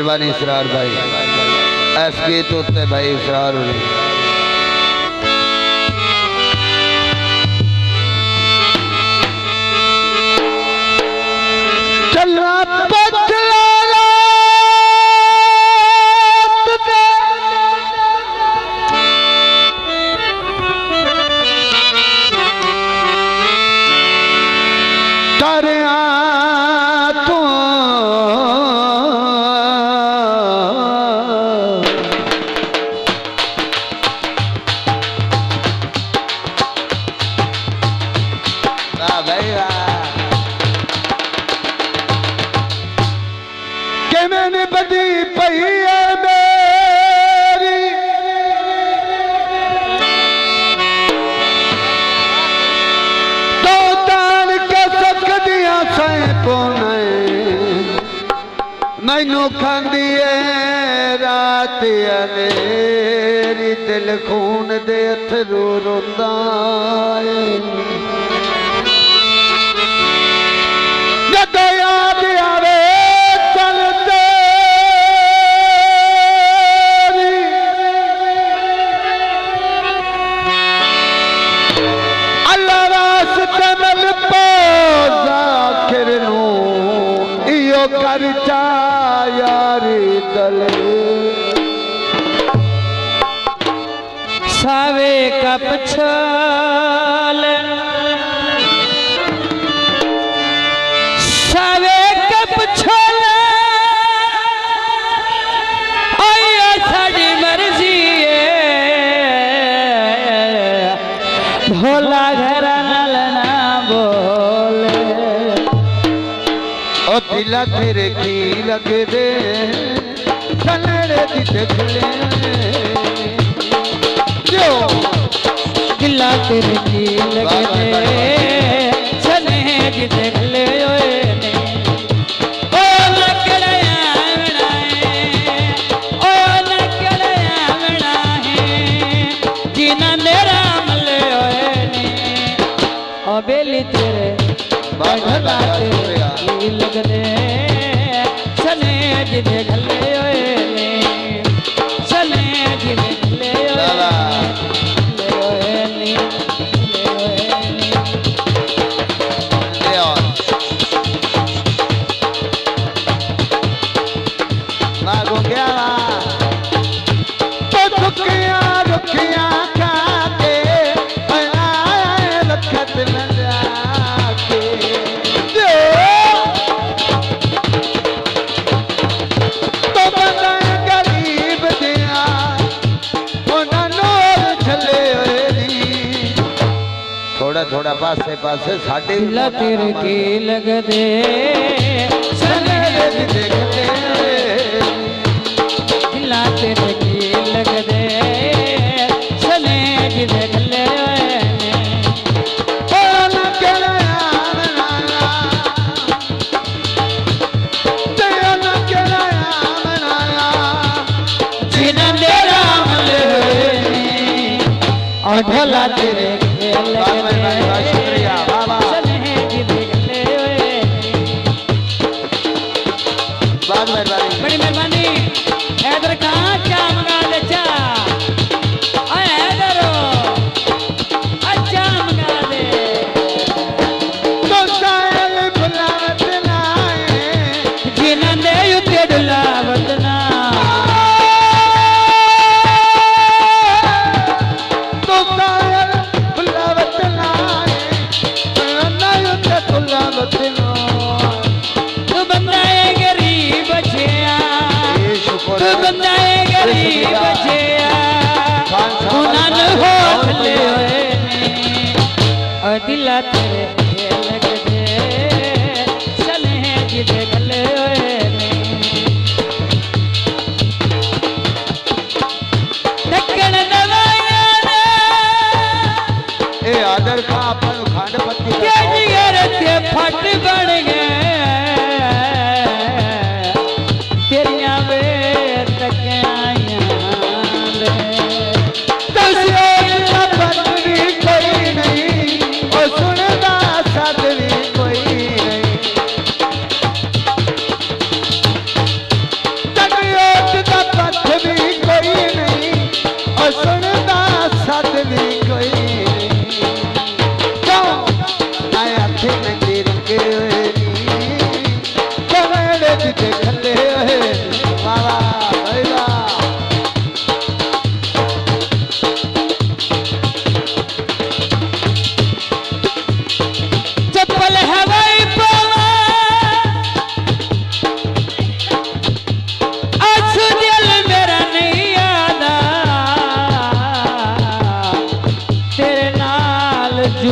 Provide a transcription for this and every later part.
मेहरबानी इसरार भाई एस गीत उत्ते भाई इसरार हो चलना मैंने बदी पई है मेरी तो तान के सकदियां सै पोने मैनू खांदी है रात अनेरी दिल खून दे अथरू रोंदा है जद याद आवे कर यारी दले सावे कप छल सावे कप छल आया साड़ी मर्जी भोला घर ना बोले ओ दिला तेरे की लग दे चलने दी देख ले जो दिला तेरे की लग दे चलने दी देख ले ओए ने ओ लकड़या बनाए ओ लकड़या बनाए जिना मेरा मल ओए ने ओ बेली तेरे बढ़ला तेरे लगने चले जिधे घले ओए चले जिधे घले ओए नी लागो गया तो दुखिया दुखिया खाके बनाए लखत न जाके थोड़ा थोड़ा पासे पासे साडे दिला तेरे की लग दे चले देख ले दिला तेरे की लग दे चले देख ले और ढोला तेरे शुक्रिया बाबा बहुत मेहरबानी बड़ी मेहरबानी हैदर कहाँ क्या मंगा ले चा हैदर अच्छा मंगा दे तो साल बुलावत नाए जिन्हें दे युद्ध डुलावत ना दिला तेरे लग दे चले जिधे गले ढक्कन दवाया ए आदर का अपन खंड पत्ती के जिगर ते फट बन गए तेरिया वे तकियां तसे पत्नी कोई नहीं ओ सुन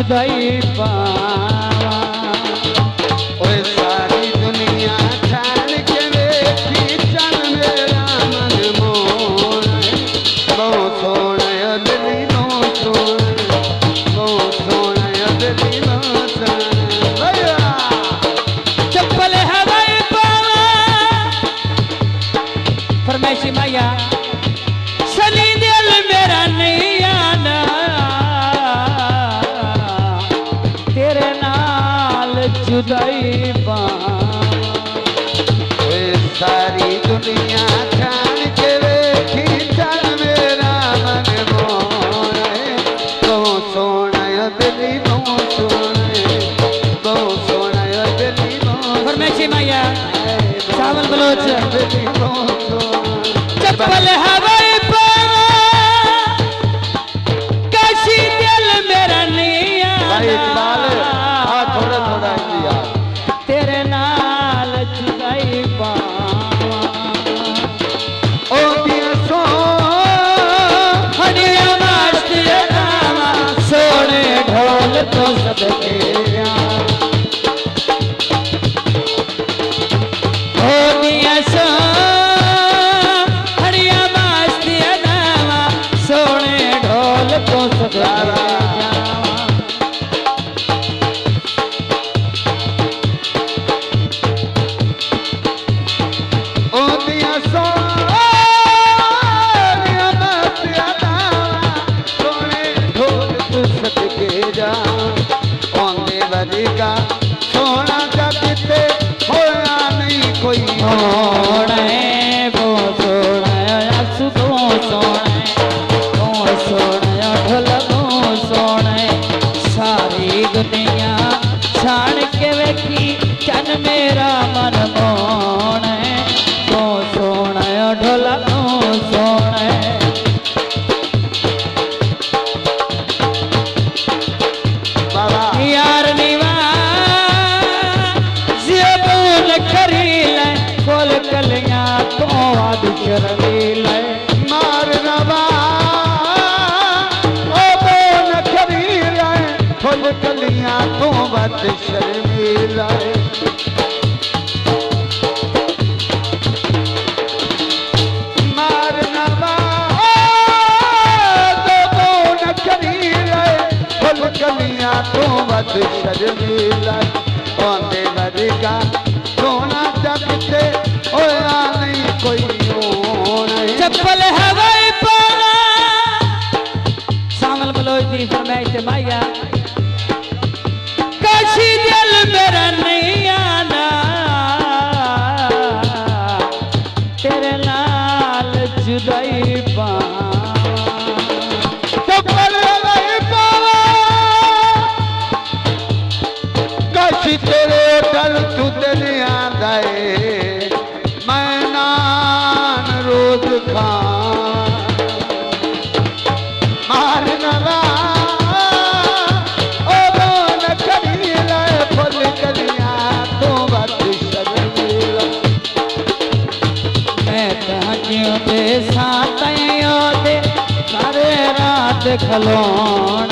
जुदाई पावा ओए सारी दुनिया छान के वेखी चल मेरा मन मोहन बहुत सोना दिली बहुत सोना दिली चप्पल हवाई पावा फरमाइशी माया सनी दिल मेरा नहीं आना तेरे नाल जुदाई पावा सारी दुनिया छान के वेखी चल मेरा मन मोहन बहुत सोना दिली बहुत सोना दिली फरमाइशी माया सावन बलोच चप्पल हवाई पावा काशी दिल मेरा नहीं आना थोड़ा थोड़ा तेरे नाल जुदाई पावा ओ दिया सो हड़िया मस्ती नामा सोने ढोल तो सदके ओ दिया सो हड़िया मस्ती नामा सोने ढोल तो सदके ओ दिया सो सोने ढोल तू सदके जा ओंदे बलिका सोना जगते होया नहीं कोई सोने वो सोने सुबो सोने ढोल वो सोने सारी दुनिया छान के वेखी चन मेरा मन मोने वो सोने ढोल वो सोने बाबा यार निवा ज़ेबून करी ले खोल कलियां तो आद चरली ले मार नवा ओ बोन खरीला फुल कलियां तो बद शर्मीला मार नवा ओ बोन खरीला फुल कलियां तो बद शर्मीला ओंदे बदिका सोना जगते होया नहीं कोई नहीं चप्पल हवाई पावा सावल बलोच दी फरमाइश माया काशी दिल मेरा नहीं आना तेरे नाल जुदाई पावा चप्पल हवाई पावा काशी तेरे डर तू दुनिया दाए मैं नान रोज खा मार नवा ओ बोन करीला फुल कलियां तो बद शर्मीला मैं तहजियों दे सातयों दे सारे रात खलोण